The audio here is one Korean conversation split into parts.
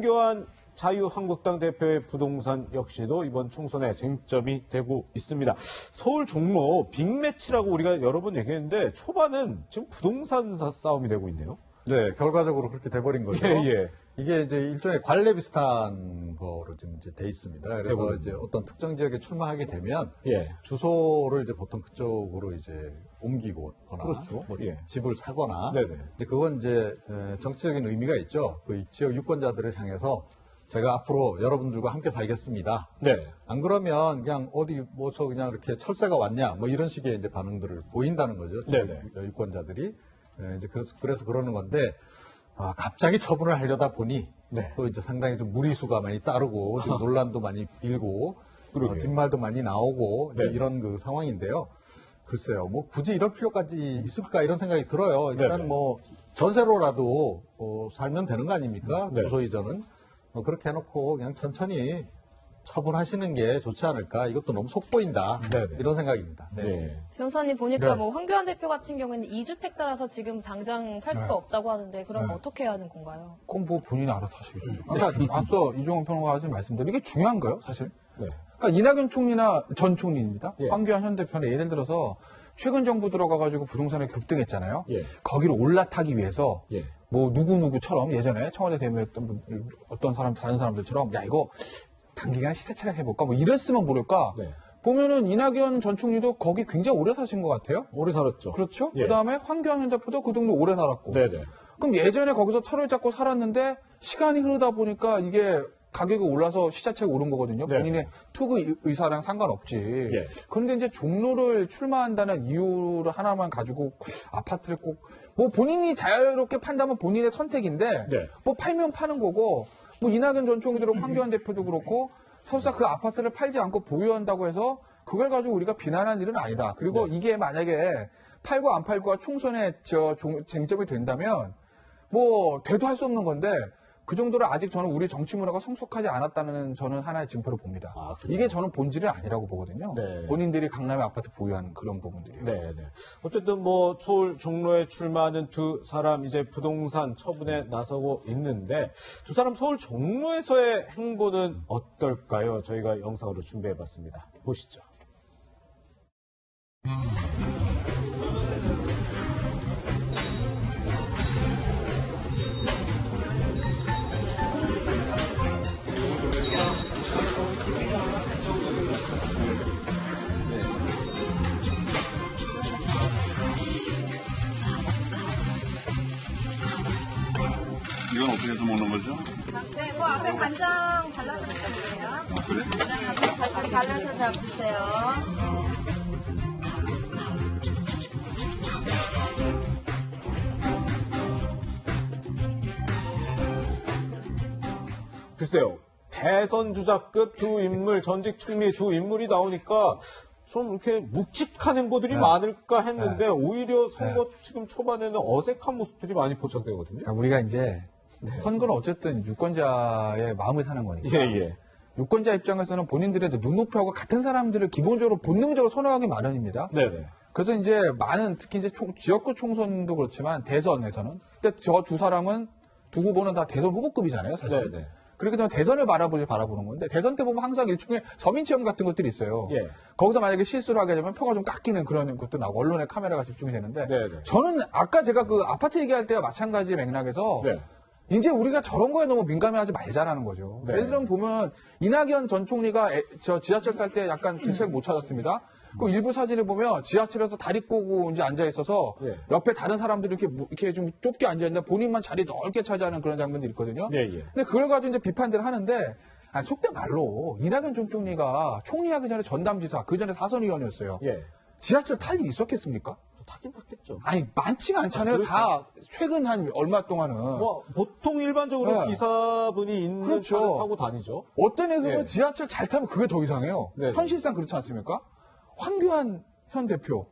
황교안 자유한국당 대표의 부동산 역시도 이번 총선에 쟁점이 되고 있습니다. 서울 종로 빅매치라고 우리가 여러 번 얘기했는데 초반은 지금 부동산 싸움이 되고 있네요. 네, 결과적으로 그렇게 돼버린 거죠. 예. 이게 이제 일종의 관례 비슷한 거로 지금 이제 돼 있습니다. 그래서 대부분. 이제 어떤 특정 지역에 출마하게 되면 예. 주소를 이제 보통 그쪽으로 이제 옮기거나 그렇죠. 뭐 예. 집을 사거나 네네. 이제 그건 이제 정치적인 의미가 있죠. 그 지역 유권자들을 향해서 제가 앞으로 여러분들과 함께 살겠습니다. 네. 안 그러면 그냥 어디 뭐 저 그냥 이렇게 철새가 왔냐 뭐 이런 식의 이제 반응들을 보인다는 거죠. 네네. 유권자들이. 이제 그래서 그러는 건데 갑자기 처분을 하려다 보니 네. 또 이제 상당히 좀 무리수가 많이 따르고 지금 논란도 많이 일고 뒷말도 많이 나오고 네. 이런 그 상황인데요. 글쎄요, 뭐 굳이 이럴 필요까지 있을까 이런 생각이 들어요. 일단 네네. 뭐 전세로라도 살면 되는 거 아닙니까? 네. 주소 이전은 그렇게 해놓고 그냥 천천히 처분하시는 게 좋지 않을까. 이것도 너무 속보인다. 네네. 이런 생각입니다. 네. 네. 변호사님 보니까 네. 뭐 황교안 대표 같은 경우에는 2주택자라서 지금 당장 팔 수가 없다고 하는데 그럼 어떻게 해야 하는 건가요? 그건 뭐 본인이 알아서 하시겠죠. 그러니까 앞서 이종훈 평론가가 하신 말씀대로 이게 중요한 거예요, 사실. 네. 그러니까 이낙연 총리나 전 총리입니다. 예. 황교안 현 대표는 예를 들어서 최근 정부 들어가가지고 부동산에 급등했잖아요. 예. 거기를 올라타기 위해서 예. 뭐 누구누구처럼 예전에 청와대 대표였던 어떤 사람, 다른 사람들처럼 야 이거 단기간에 시세 차익 해볼까 뭐 이랬으면 모를까. 네. 보면은 이낙연 전 총리도 거기 굉장히 오래 사신 것 같아요. 오래 살았죠. 그렇죠. 예. 그다음에 황교안 현 대표도 그 동네 오래 살았고. 네네. 그럼 예전에 거기서 털을 잡고 살았는데 시간이 흐르다 보니까 이게 가격이 올라서 시자체가 오른 거거든요. 네. 본인의 투구 의사랑 상관없지. 예. 그런데 이제 종로를 출마한다는 이유를 하나만 가지고 아파트를 꼭 뭐 본인이 자유롭게 판다면 본인의 선택인데 네. 뭐 팔면 파는 거고 뭐 이낙연 전 총리도 황교안 대표도 그렇고 설사 그 아파트를 팔지 않고 보유한다고 해서 그걸 가지고 우리가 비난할 일은 아니다. 그리고 이게 만약에 팔고 안 팔고가 총선의 쟁점이 된다면 뭐 대도 할 수 없는 건데 그 정도로 아직 저는 우리 정치 문화가 성숙하지 않았다는 저는 하나의 징표를 봅니다. 아, 그래요? 이게 저는 본질이 아니라고 보거든요. 네. 본인들이 강남의 아파트 보유한 그런 부분들이요. 네. 어쨌든 뭐 서울 종로에 출마하는 두 사람 이제 부동산 처분에 나서고 있는데 두 사람 서울 종로에서의 행보는 어떨까요? 저희가 영상으로 준비해봤습니다. 보시죠. 이건 어떻게 해서 먹는 거죠? 네, 그 앞에 간장 발라서 드세요. 그래? 같이 발라서 잡으세요. 글쎄요. 대선 주자급 두 인물, 전직 총리 두 인물이 나오니까 좀 이렇게 묵직한 행보들이 많을까 했는데 오히려 선거 지금 초반에는 어색한 모습들이 많이 포착되거든요. 그러니까 우리가 이제 선거는 어쨌든 유권자의 마음을 사는 거니까. 예. 유권자 입장에서는 본인들의 눈높이하고 같은 사람들을 기본적으로 본능적으로 선호하기 마련입니다. 네네. 그래서 이제 많은 특히 이제 지역구 총선도 그렇지만 대선에서는 근데 저 두 사람은 두 후보는 다 대선 후보급이잖아요, 사실. 네네. 그렇기 때문에 대선을 바라보는 건데 대선 때 보면 항상 일종의 서민 체험 같은 것들이 있어요. 예. 거기서 만약에 실수를 하게 되면 표가 좀 깎이는 그런 것도 나고 언론의 카메라가 집중이 되는데 네네. 저는 아까 제가 그 아파트 얘기할 때와 마찬가지 맥락에서 네. 이제 우리가 저런 거에 너무 민감해하지 말자라는 거죠. 네. 예를 들면 보면 이낙연 전 총리가 저 지하철 탈 때 약간 객석 못 찾았습니다. 그 일부 사진을 보면 지하철에서 다리 꼬고 이제 앉아 있어서 예. 옆에 다른 사람들이 이렇게 좀 좁게 앉아 있는데 본인만 자리 넓게 차지하는 그런 장면들이 있거든요. 예. 근데 그걸 가지고 이제 비판들을 하는데 아니, 속된 말로 이낙연 전 총리가 총리하기 전에 전담지사 그 전에 사선의원이었어요. 예. 지하철 탈 일이 있었겠습니까? 타긴 탔겠죠. 아니 많지가 않잖아요. 그렇죠. 다 최근 한 얼마 동안은 뭐 보통 일반적으로 네. 기사분이 있는 그렇죠. 차를 타고 다니죠. 어떤 에서는 예. 지하철 잘 타면 그게 더 이상해요. 네. 현실상 그렇지 않습니까? 황교안 현 대표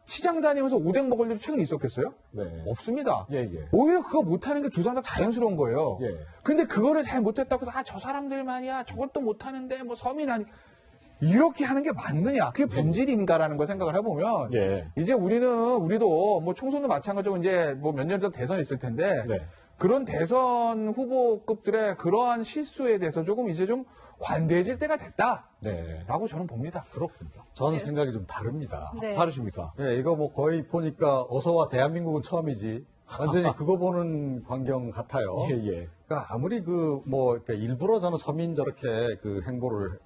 시장 다니면서 오뎅 먹을 일이 최근에 있었겠어요? 네. 없습니다. 예. 오히려 그거 못하는 게 두 사람 다 자연스러운 거예요. 예. 근데 그거를 잘 못했다고 해서 저 사람들만이야 저것도 못하는데 뭐 서민 아니 이렇게 하는 게 맞느냐 그게 본질인가라는 걸 생각을 해보면 예. 이제 우리도 뭐 총선도 마찬가지고 이제 뭐 몇 년 전 대선이 있을 텐데 네. 그런 대선 후보급들의 그러한 실수에 대해서 조금 이제 좀 관대해질 때가 됐다라고 네. 저는 봅니다. 그렇군요. 저는 생각이 좀 다릅니다. 네. 다르십니까? 예, 이거 뭐 거의 보니까 어서와 대한민국은 처음이지. 완전히 그거 보는 광경 같아요. 예, 예. 그러니까 아무리 그러니까 일부러 저는 서민 저렇게 그 행보를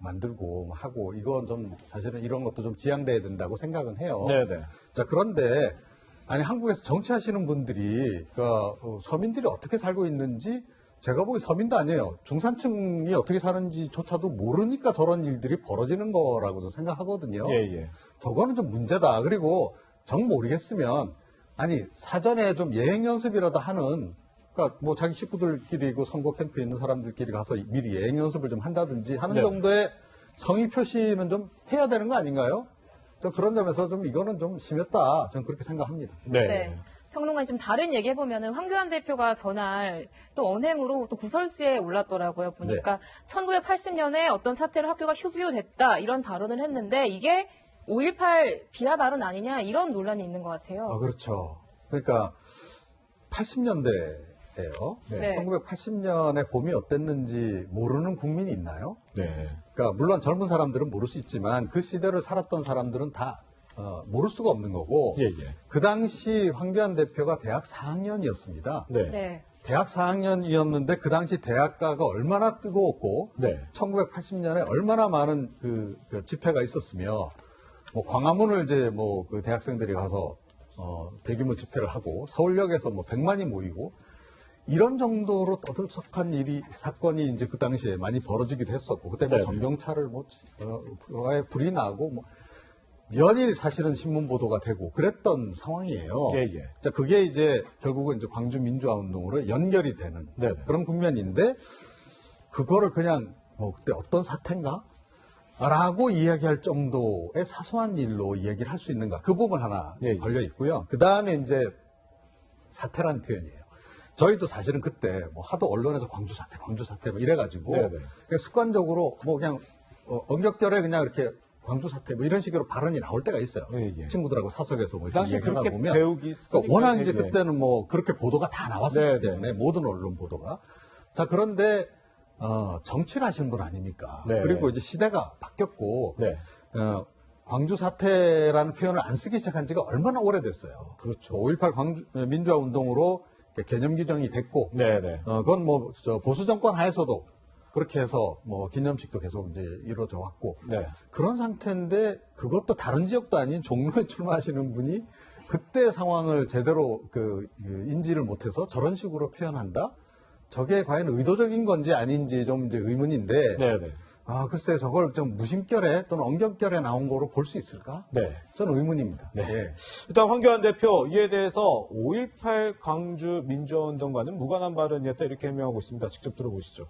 만들고 하고 이건 좀 사실은 이런 것도 좀 지양돼야 된다고 생각은 해요. 네네. 자, 그런데 아니 한국에서 정치하시는 분들이 그러니까 서민들이 어떻게 살고 있는지 제가 보기 서민도 아니에요. 중산층이 어떻게 사는지조차도 모르니까 저런 일들이 벌어지는 거라고 저는 생각하거든요. 예, 예. 저거는 좀 문제다. 그리고 정 모르겠으면 아니 사전에 좀 예행 연습이라도 하는 그러니까 뭐 자기 식구들끼리 그 선거 캠프에 있는 사람들끼리 가서 미리 예행 연습을 좀 한다든지 하는 네. 정도의 성의 표시는 좀 해야 되는 거 아닌가요? 저 그런 점에서 좀 이거는 좀 심했다. 저는 그렇게 생각합니다. 네. 네. 평론가님 좀 다른 얘기 해보면은 황교안 대표가 전날 또 언행으로 또 구설수에 올랐더라고요. 보니까 1980년에 어떤 사태로 학교가 휴교됐다 이런 발언을 했는데 이게 5.18 비하 발언 아니냐 이런 논란이 있는 것 같아요. 그렇죠. 그러니까 80년대예요. 네. 1980년에 봄이 어땠는지 모르는 국민이 있나요? 네. 그러니까 물론 젊은 사람들은 모를 수 있지만 그 시대를 살았던 사람들은 다 모를 수가 없는 거고 예, 예. 그 당시 황교안 대표가 대학 4학년이었습니다. 네. 네. 대학 4학년이었는데 그 당시 대학가가 얼마나 뜨거웠고 네. 1980년에 얼마나 많은 그 집회가 있었으며 뭐 광화문을 이제 뭐 그 대학생들이 가서 대규모 집회를 하고 서울역에서 뭐 100만이 모이고 이런 정도로 떠들썩한 사건이 이제 그 당시에 많이 벌어지기도 했었고 그때 뭐 네네. 전경차를 아예 불이 나고 뭐 연일 사실은 신문 보도가 되고 그랬던 상황이에요. 예, 예. 자, 그게 이제 결국은 이제 광주 민주화 운동으로 연결이 되는 네네. 그런 국면인데 그거를 그냥 뭐 그때 어떤 사태인가? 라고 이야기할 정도의 사소한 일로 이야기를 할 수 있는가? 그 부분 하나 예, 예. 걸려 있고요. 그 다음에 이제 사태라는 표현이에요. 저희도 사실은 그때 뭐 하도 언론에서 광주 사태 뭐 이래가지고 네네. 그냥 습관적으로 뭐 그냥 엄격결에 그냥 이렇게 광주 사태 뭐 이런 식으로 발언이 나올 때가 있어요. 예, 예. 친구들하고 사석에서 뭐 그 당시 이렇게 얘기하다 그렇게 보면 배우기 그러니까 워낙 이제 예. 그때는 뭐 그렇게 보도가 다 나왔었기 네네. 때문에 모든 언론 보도가 자 그런데 정치를 하시는 분 아닙니까? 네. 그리고 이제 시대가 바뀌었고 네. 광주 사태라는 표현을 안 쓰기 시작한 지가 얼마나 오래됐어요. 그렇죠. 5.18 광주 민주화 운동으로 개념 규정이 됐고 네네. 그건 뭐 보수 정권 하에서도 그렇게 해서 뭐 기념식도 계속 이제 이루어져 왔고 네. 그런 상태인데 그것도 다른 지역도 아닌 종로에 출마하시는 분이 그때 상황을 제대로 인지를 못해서 저런 식으로 표현한다? 저게 과연 의도적인 건지 아닌지 좀 이제 의문인데 네네. 글쎄 저걸 좀 무심결에 또는 엄격결에 나온 거로 볼 수 있을까? 네. 저는 의문입니다. 네. 예. 일단 황교안 대표 이에 대해서 5.18 광주 민주화운동과는 무관한 발언이었다 이렇게 해명하고 있습니다. 직접 들어보시죠.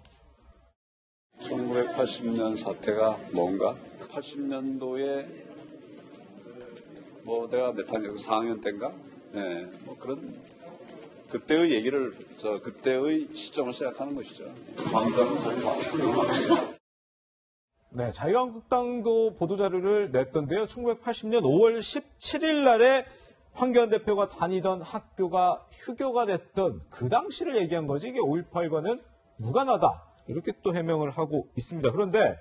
1980년 사태가 뭔가? 80년도에 뭐 내가 몇 학년, 4학년 때인가? 네, 뭐 그런 그때의 얘기를 그때의 시점을 생각하는 것이죠. 네, 자유한국당도 보도자료를 냈던데요. 1980년 5월 17일 날에 황교안 대표가 다니던 학교가 휴교가 됐던 그 당시를 얘기한 거지 이게 5.18과는 무관하다. 이렇게 또 해명을 하고 있습니다. 그런데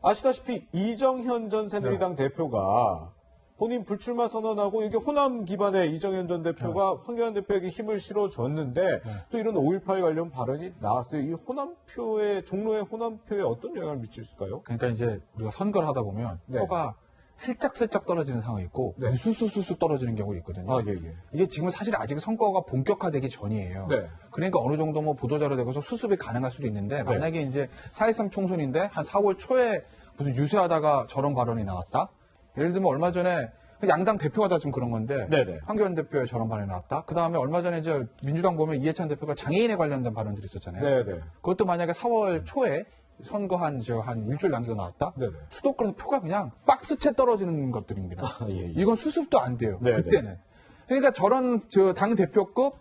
아시다시피 이정현 전 새누리당 대표가 본인 불출마 선언하고 이게 호남 기반의 이정현 전 대표가 황교안 대표에게 힘을 실어줬는데 또 이런 5.18 관련 발언이 나왔어요. 이 호남표에 종로의 호남표에 어떤 영향을 미칠까요? 그러니까 이제 우리가 선거를 하다 보면 네. 표가 슬쩍슬쩍 떨어지는 상황이 있고 네. 우수수수 떨어지는 경우가 있거든요. 예, 예. 이게 지금 사실 아직 선거가 본격화되기 전이에요. 네. 그러니까 어느 정도 뭐 보도자료 되고서 수습이 가능할 수도 있는데 만약에 이제 4.13 총선인데 한 4월 초에 무슨 유세하다가 저런 발언이 나왔다? 예를 들면 얼마 전에 양당 대표가 다 좀 그런 건데 네네. 황교안 대표의 저런 발언이 나왔다. 그 다음에 얼마 전에 이제 민주당 보면 이해찬 대표가 장애인에 관련된 발언들이 있었잖아요. 네네. 그것도 만약에 4월 초에 선거 한 일주일 남기고 나왔다? 네네. 수도권에서 표가 그냥 박스채 떨어지는 것들입니다. 예, 예. 이건 수습도 안 돼요. 네네. 그때는. 그러니까 저런 당 대표급,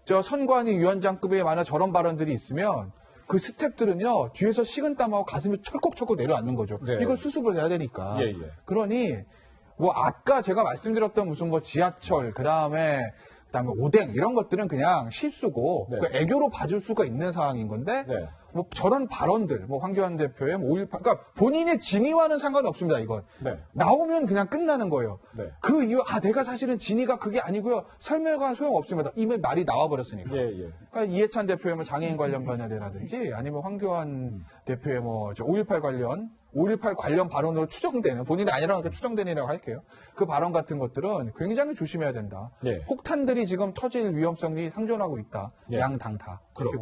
선관위 위원장급에 만약 저런 발언들이 있으면 그 스태프들은요 뒤에서 식은땀하고 가슴이 철컥철컥 내려앉는 거죠. 네. 이건 수습을 해야 되니까. 예, 예. 그러니 뭐 아까 제가 말씀드렸던 무슨 뭐 지하철, 그 다음에 그다음에 오뎅 이런 것들은 그냥 실수고 네. 그 애교로 봐줄 수가 있는 상황인 건데 네. 뭐 저런 발언들, 뭐 황교안 대표의 뭐 5.18, 그러니까 본인의 진위와는 상관이 없습니다. 이건 네. 나오면 그냥 끝나는 거예요. 네. 그 이유, 내가 사실은 진위가 그게 아니고요. 설명과 소용 없습니다. 이미 말이 나와버렸으니까. 예, 예. 그러니까 이해찬 대표의 뭐 장애인 관련 반열이라든지 아니면 황교안 대표의 뭐 5.18 관련 발언으로 추정되는, 본인이 아니라고 추정되느라고 할게요. 그 발언 같은 것들은 굉장히 조심해야 된다. 예. 폭탄들이 지금 터질 위험성이 상존하고 있다. 예. 양당 다. 그렇게